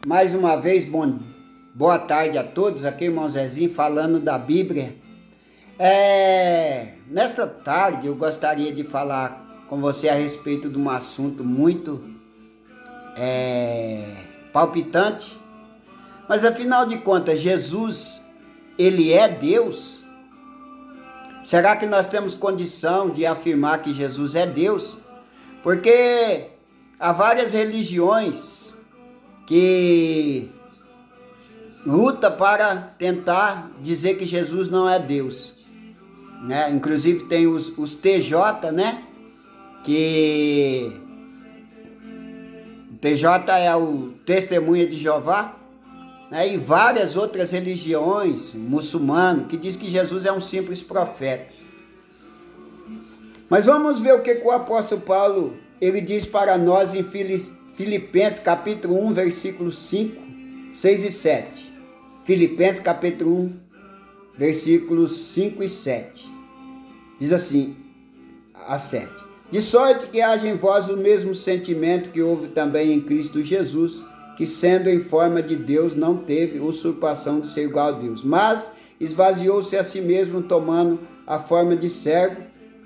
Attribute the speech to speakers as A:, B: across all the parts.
A: Mais uma vez, boa tarde a todos. Aqui, irmão Zezinho, falando da Bíblia. Nesta tarde, eu gostaria de falar com você a respeito de um assunto muito palpitante. Mas, afinal de contas, Jesus, ele é Deus? Será que nós temos condição de afirmar que Jesus é Deus? Porque há várias religiões que luta para tentar dizer que Jesus não é Deus, né? Inclusive tem os TJ, né? Que TJ é o Testemunha de Jeová, né? E várias outras religiões muçulmanas que diz que Jesus é um simples profeta. Mas vamos ver o que o apóstolo Paulo ele diz para nós em Filipenses capítulo 1, versículos 5, 6 e 7. Filipenses capítulo 1, versículos 5 e 7. Diz assim, a 7. De sorte que haja em vós o mesmo sentimento que houve também em Cristo Jesus, que sendo em forma de Deus não teve usurpação de ser igual a Deus, mas esvaziou-se a si mesmo, tomando a forma de servo,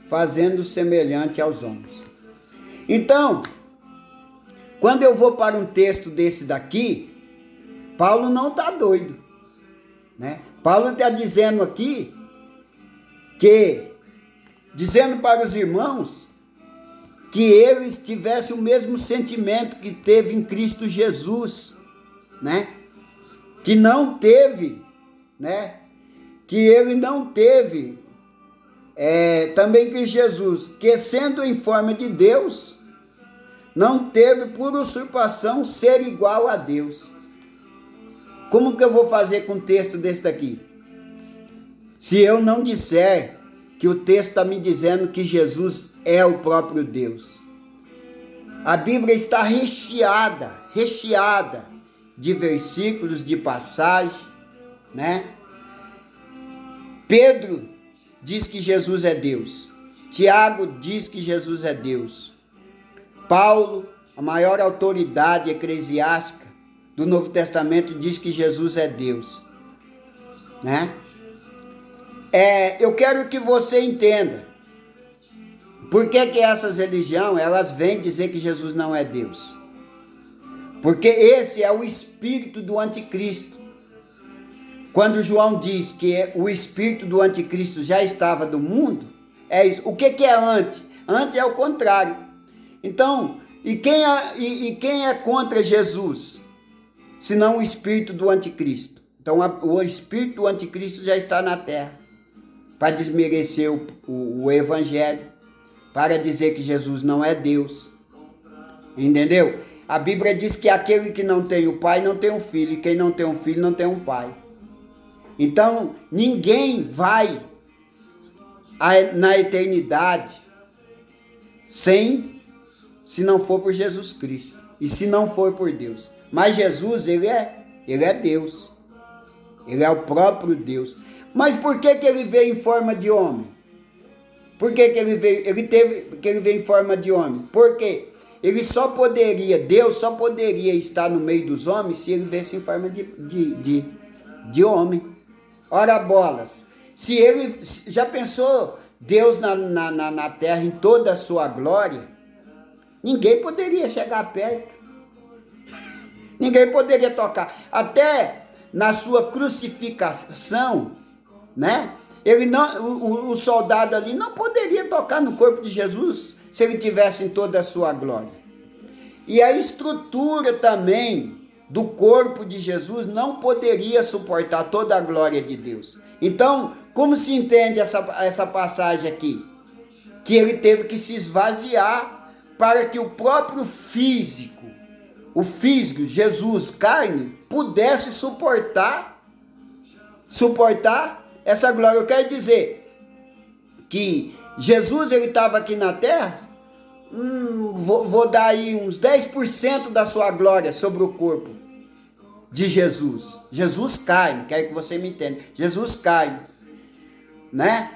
A: fazendo semelhante aos homens. Então, quando eu vou para um texto desse daqui, Paulo não está doido, né? Paulo está dizendo aqui dizendo para os irmãos que eles tivessem o mesmo sentimento que teve em Cristo Jesus, né? Que não teve, né? Que ele não teve também que Jesus, que sendo em forma de Deus, não teve por usurpação ser igual a Deus. Como que eu vou fazer com um texto desse daqui? Se eu não disser que o texto está me dizendo que Jesus é o próprio Deus. A Bíblia está recheada de versículos, de passagem, né? Pedro diz que Jesus é Deus. Tiago diz que Jesus é Deus. Paulo, a maior autoridade eclesiástica do Novo Testamento, diz que Jesus é Deus, né? Eu quero que você entenda por que essas religiões elas vêm dizer que Jesus não é Deus. Porque esse é o espírito do anticristo. Quando João diz que o espírito do anticristo já estava do mundo, é isso. O que é anti? Anti é o contrário. Então, e quem é contra Jesus? Senão o espírito do anticristo. Então, o espírito do anticristo já está na terra para desmerecer o evangelho, para dizer que Jesus não é Deus. Entendeu? A Bíblia diz que aquele que não tem o pai não tem um filho, e quem não tem um filho não tem um pai. Então, ninguém vai na eternidade se não for por Jesus Cristo e se não for por Deus. Mas Jesus, ele é Deus. Ele é o próprio Deus. Mas por que ele veio em forma de homem? Por que ele veio em forma de homem? Porque Deus só poderia estar no meio dos homens se ele viesse em forma de homem. Ora bolas, se ele já pensou Deus na terra em toda a sua glória, ninguém poderia chegar perto, ninguém poderia tocar, até na sua crucificação, né? O soldado ali não poderia tocar no corpo de Jesus se ele tivesse em toda a sua glória. E a estrutura também do corpo de Jesus não poderia suportar toda a glória de Deus. Então, como se entende essa passagem aqui? Que ele teve que se esvaziar para que o próprio físico, Jesus, carne, pudesse suportar essa glória. Eu quero dizer que Jesus ele estava aqui na terra, vou dar aí uns 10% da sua glória sobre o corpo de Jesus. Jesus carne, quero que você me entenda. Jesus carne, né?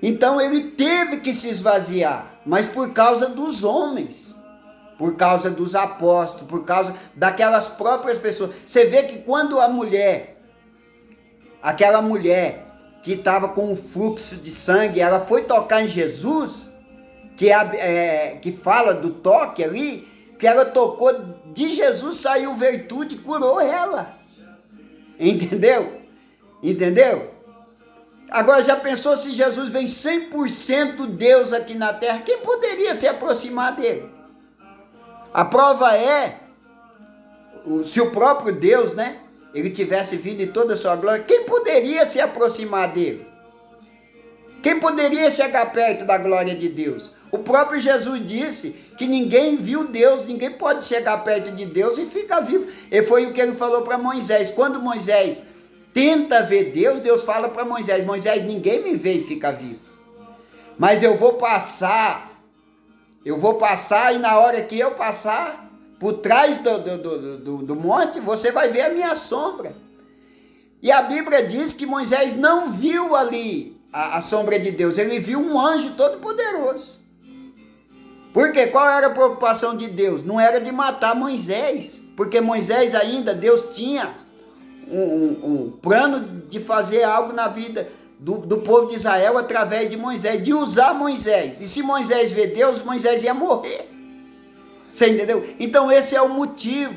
A: Então ele teve que se esvaziar, mas por causa dos homens. por causa dos apóstolos, por causa daquelas próprias pessoas. Você vê que quando aquela mulher que estava com um fluxo de sangue, ela foi tocar em Jesus, que fala do toque ali, que ela tocou de Jesus, saiu virtude e curou ela. Entendeu? Entendeu? Agora já pensou se Jesus vem 100% Deus aqui na terra? Quem poderia se aproximar dele? A prova é, se o próprio Deus, né, ele tivesse vindo em toda a sua glória, quem poderia se aproximar dele? Quem poderia chegar perto da glória de Deus? O próprio Jesus disse que ninguém viu Deus, ninguém pode chegar perto de Deus e ficar vivo. E foi o que ele falou para Moisés. Quando Moisés tenta ver Deus, Deus fala para Moisés: Moisés, ninguém me vê e fica vivo. Mas eu vou passar e na hora que eu passar, por trás do monte, você vai ver a minha sombra. E a Bíblia diz que Moisés não viu ali a sombra de Deus, ele viu um anjo todo poderoso. Por quê? Qual era a preocupação de Deus? Não era de matar Moisés, porque Moisés ainda, Deus tinha um plano de fazer algo na vida do povo de Israel através de Moisés, de usar Moisés. E se Moisés vê Deus, Moisés ia morrer. Você entendeu? Então esse é o motivo.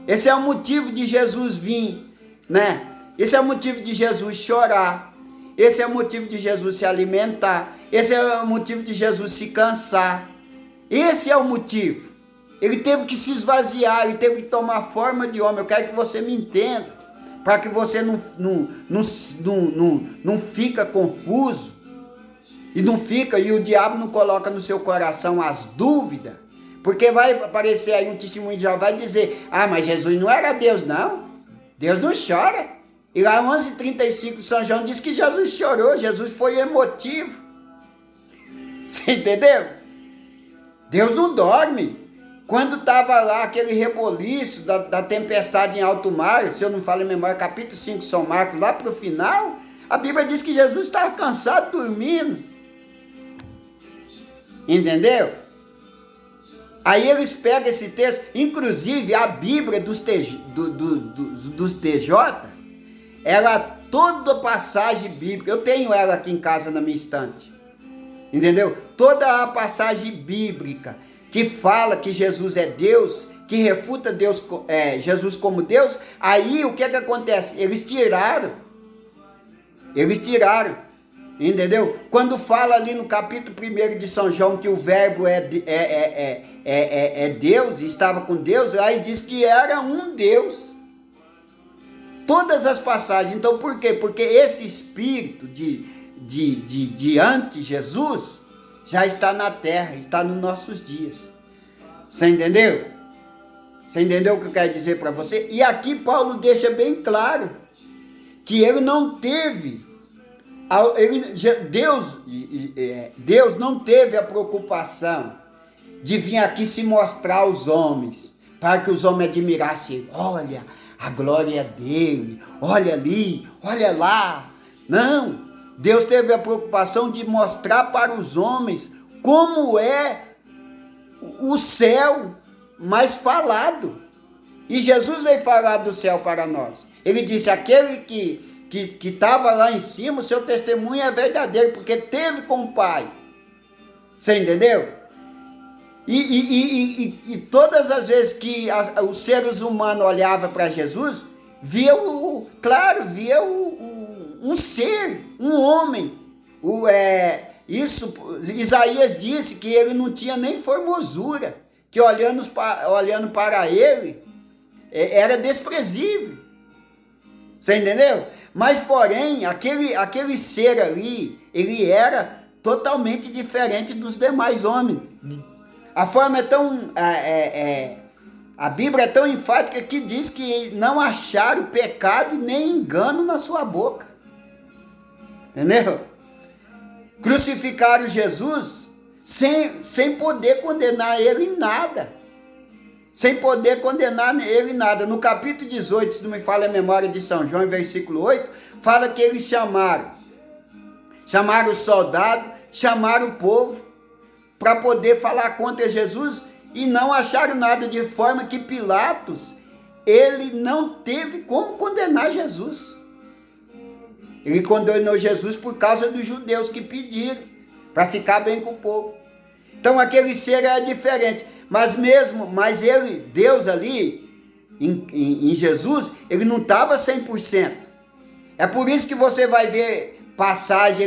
A: Esse é o motivo de Jesus vir, né? Esse é o motivo de Jesus chorar. Esse é o motivo de Jesus se alimentar. Esse é o motivo de Jesus se cansar. Esse é o motivo. Ele teve que se esvaziar, ele teve que tomar forma de homem. Eu quero que você me entenda, para que você não fica confuso e o diabo não coloca no seu coração as dúvidas, porque vai aparecer aí um testemunho de Jeová e dizer: ah, mas Jesus não era Deus, não. Deus não chora. E lá 11:35 de São João diz que Jesus chorou, Jesus foi emotivo. Você entendeu? Deus não dorme. Quando estava lá aquele reboliço da tempestade em alto mar, se eu não falo em memória, capítulo 5 de São Marcos, lá para o final, a Bíblia diz que Jesus estava cansado, dormindo. Entendeu? Aí eles pegam esse texto, inclusive a Bíblia dos TJ, ela, toda passagem bíblica, eu tenho ela aqui em casa na minha estante. Entendeu? Toda a passagem bíblica que fala que Jesus é Deus, que refuta Jesus como Deus, aí o que é que acontece? Eles tiraram, entendeu? Quando fala ali no capítulo 1 de São João que o verbo é Deus, estava com Deus, aí diz que era um Deus. Todas as passagens. Então por quê? Porque esse espírito de anti-Jesus já está na terra, está nos nossos dias. Você entendeu? Você entendeu o que eu quero dizer para você? E aqui Paulo deixa bem claro que ele não teve, Deus não teve a preocupação de vir aqui se mostrar aos homens, para que os homens admirassem: olha, a glória dele, olha ali, olha lá. Não. Deus teve a preocupação de mostrar para os homens como é o céu mais falado. E Jesus veio falar do céu para nós. Ele disse: aquele que estava lá em cima, o seu testemunho é verdadeiro, porque teve com o Pai. Você entendeu? E todas as vezes que os seres humanos olhavam para Jesus, via um ser, um homem. Isaías disse que ele não tinha nem formosura, que olhando para ele, era desprezível. Você entendeu? Mas porém, aquele ser ali, ele era totalmente diferente dos demais homens. A forma é tão... A Bíblia é tão enfática que diz que não acharam pecado e nem engano na sua boca. Entendeu? Crucificaram Jesus sem poder condenar ele em nada. Sem poder condenar ele em nada. No capítulo 18, se não me falha a memória de São João, versículo 8, fala que eles chamaram os soldados, chamaram o povo para poder falar contra Jesus e não acharam nada, de forma que Pilatos, ele não teve como condenar Jesus. Ele condenou Jesus por causa dos judeus que pediram, para ficar bem com o povo. Então aquele ser era diferente, mas ele, Deus ali, em Jesus, ele não estava 100%. É por isso que você vai ver passagem,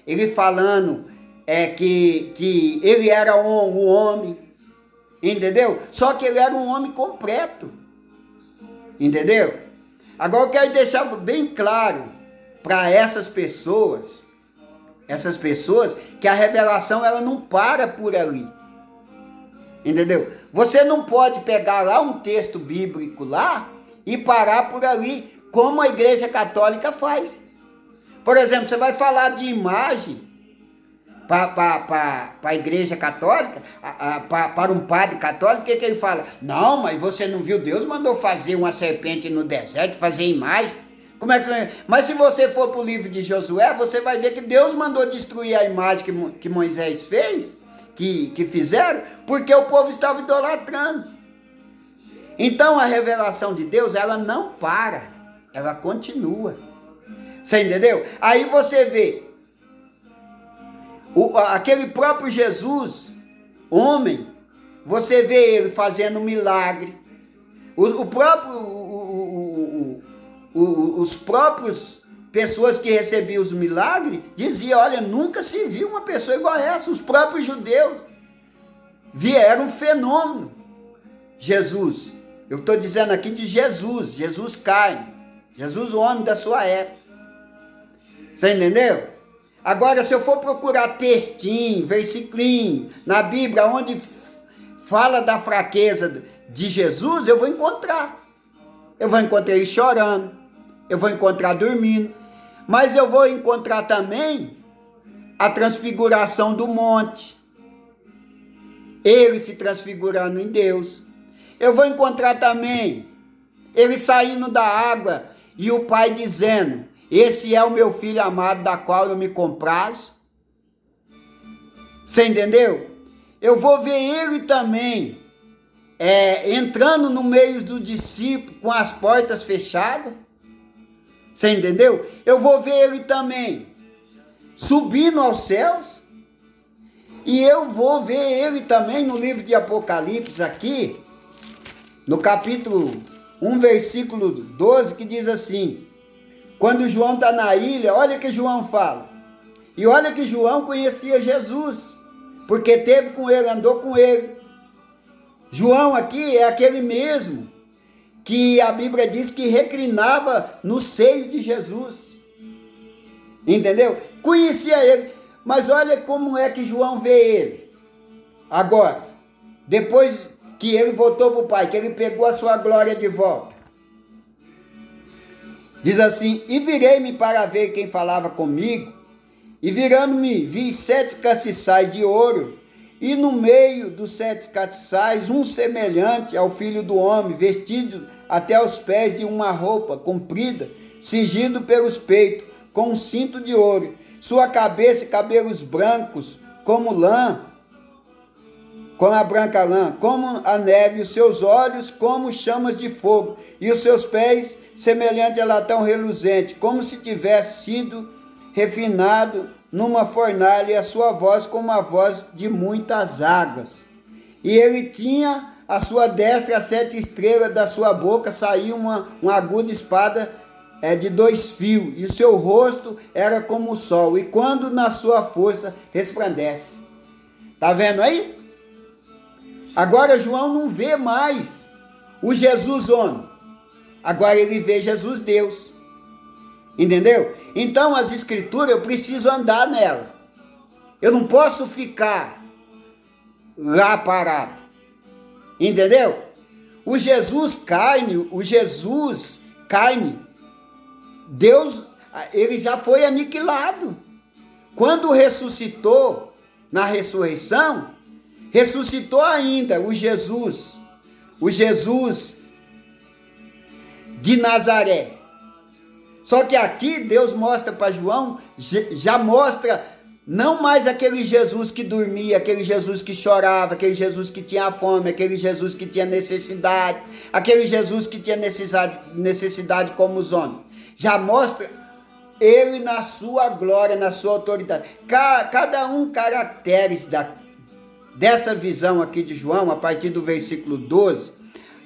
A: ele falando que ele era um homem, entendeu? Só que ele era um homem completo, entendeu? Agora eu quero deixar bem claro para essas pessoas, que a revelação ela não para por ali, entendeu? Você não pode pegar lá um texto bíblico lá e parar por ali, como a Igreja Católica faz. Por exemplo, você vai falar de imagem para a Igreja Católica, para um padre católico, o que ele fala? Não, mas você não viu? Deus mandou fazer uma serpente no deserto, fazer imagem. Como é que você vai? Mas se você for para o livro de Josué, você vai ver que Deus mandou destruir a imagem que Moisés fez, que fizeram, porque o povo estava idolatrando. Então a revelação de Deus, ela não para, ela continua. Você entendeu? Aí você vê aquele próprio Jesus, homem, você vê ele fazendo milagre. Os próprios pessoas que recebiam os milagres diziam, olha, nunca se viu uma pessoa igual a essa. Os próprios judeus vieram um fenômeno. Jesus, eu estou dizendo aqui de Jesus carne, Jesus homem da sua época. Você entendeu? Agora, se eu for procurar textinho, versiclinho, na Bíblia, onde fala da fraqueza de Jesus, eu vou encontrar. Eu vou encontrar ele chorando, eu vou encontrar dormindo, mas eu vou encontrar também a transfiguração do monte, ele se transfigurando em Deus. Eu vou encontrar também ele saindo da água e o Pai dizendo, esse é o meu filho amado, da qual eu me comprazo. Você entendeu? Eu vou ver ele também entrando no meio dos discípulos com as portas fechadas. Você entendeu? Eu vou ver ele também subindo aos céus. E eu vou ver ele também no livro de Apocalipse aqui, no capítulo 1, versículo 12, que diz assim, quando João está na ilha, olha o que João fala. E olha que João conhecia Jesus, porque teve com ele, andou com ele. João aqui é aquele mesmo que a Bíblia diz que reclinava no seio de Jesus. Entendeu? Conhecia ele, mas olha como é que João vê ele. Agora, depois que ele voltou para o Pai, que ele pegou a sua glória de volta. Diz assim, e virei-me para ver quem falava comigo, e virando-me, vi 7 castiçais de ouro, e no meio dos 7 castiçais, um semelhante ao Filho do Homem, vestido até os pés de uma roupa comprida, cingido pelos peitos, com um cinto de ouro, sua cabeça e cabelos brancos, como lã, com a branca lã, como a neve, os seus olhos como chamas de fogo, e os seus pés semelhante a latão reluzente, como se tivesse sido refinado numa fornalha, e a sua voz como a voz de muitas águas. E ele tinha a sua destra, as 7 estrelas da sua boca, saía uma aguda espada de 2 fios, e o seu rosto era como o sol, e quando na sua força resplandece. Tá vendo aí? Agora João não vê mais o Jesus homem. Agora ele vê Jesus Deus. Entendeu? Então as escrituras eu preciso andar nela. Eu não posso ficar lá parado. Entendeu? O Jesus carne, Deus, ele já foi aniquilado. Quando ressuscitou na ressurreição, ressuscitou ainda o Jesus de Nazaré. Só que aqui Deus mostra para João, já mostra Não mais aquele Jesus que dormia, aquele Jesus que chorava, aquele Jesus que tinha fome, aquele Jesus que tinha necessidade, aquele Jesus que tinha necessidade como os homens. Já mostra ele na sua glória, na sua autoridade. Cada um caracteres dessa visão aqui de João, a partir do versículo 12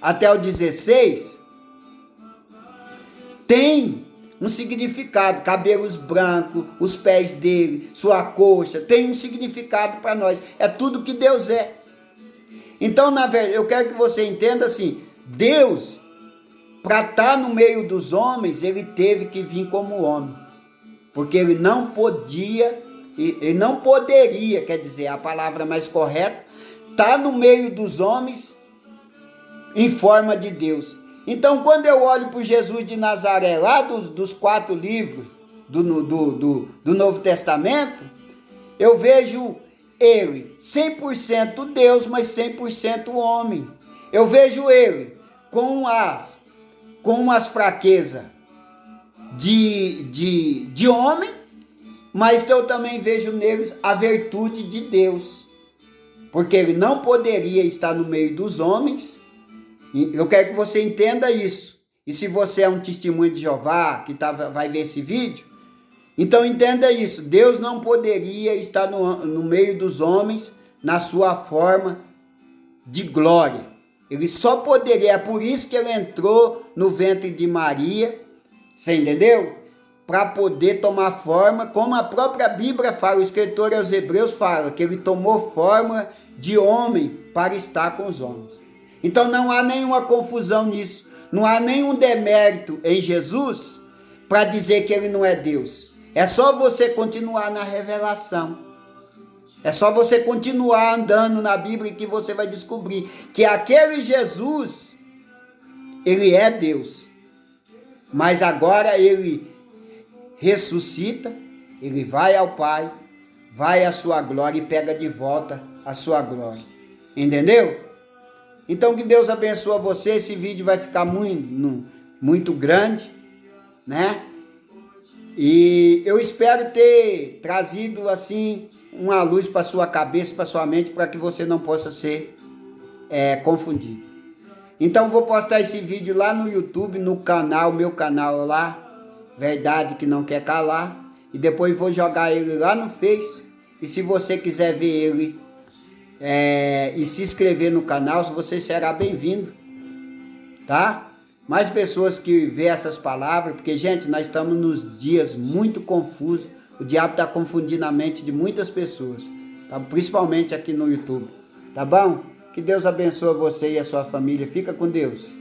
A: até o 16, tem um significado. Cabelos brancos, os pés dele, sua coxa, tem um significado para nós. É tudo que Deus é. Então, na verdade, eu quero que você entenda assim, Deus, para estar no meio dos homens, ele teve que vir como homem. Porque ele não poderia, quer dizer, a palavra mais correta, estar no meio dos homens em forma de Deus. Então, quando eu olho para o Jesus de Nazaré, lá dos 4 livros do Novo Testamento, eu vejo ele 100% Deus, mas 100% homem. Eu vejo ele com as fraquezas de homem, mas eu também vejo neles a virtude de Deus. Porque ele não poderia estar no meio dos homens. Eu quero que você entenda isso. E se você é um testemunho de Jeová, que vai ver esse vídeo, então entenda isso. Deus não poderia estar no meio dos homens na sua forma de glória. Ele só poderia, é por isso que ele entrou no ventre de Maria, você entendeu? Para poder tomar forma, como a própria Bíblia fala, o escritor aos Hebreus fala, que ele tomou forma de homem para estar com os homens. Então não há nenhuma confusão nisso, não há nenhum demérito em Jesus para dizer que ele não é Deus. É só você continuar na revelação. É só você continuar andando na Bíblia que você vai descobrir que aquele Jesus, ele é Deus. Mas agora ele ressuscita, ele vai ao Pai, vai à sua glória e pega de volta a sua glória. Entendeu? Então que Deus abençoe você. Esse vídeo vai ficar muito grande, né? E eu espero ter trazido assim uma luz para sua cabeça, para sua mente, para que você não possa ser confundido. Então vou postar esse vídeo lá no YouTube, no canal, meu canal lá, Verdade que Não Quer Calar, e depois vou jogar ele lá no Face. E se você quiser ver ele e se inscrever no canal, você será bem-vindo, tá? Mais pessoas que vê essas palavras, porque, gente, nós estamos nos dias muito confusos. O diabo está confundindo a mente de muitas pessoas, tá? Principalmente aqui no YouTube, tá bom? Que Deus abençoe você e a sua família. Fica com Deus.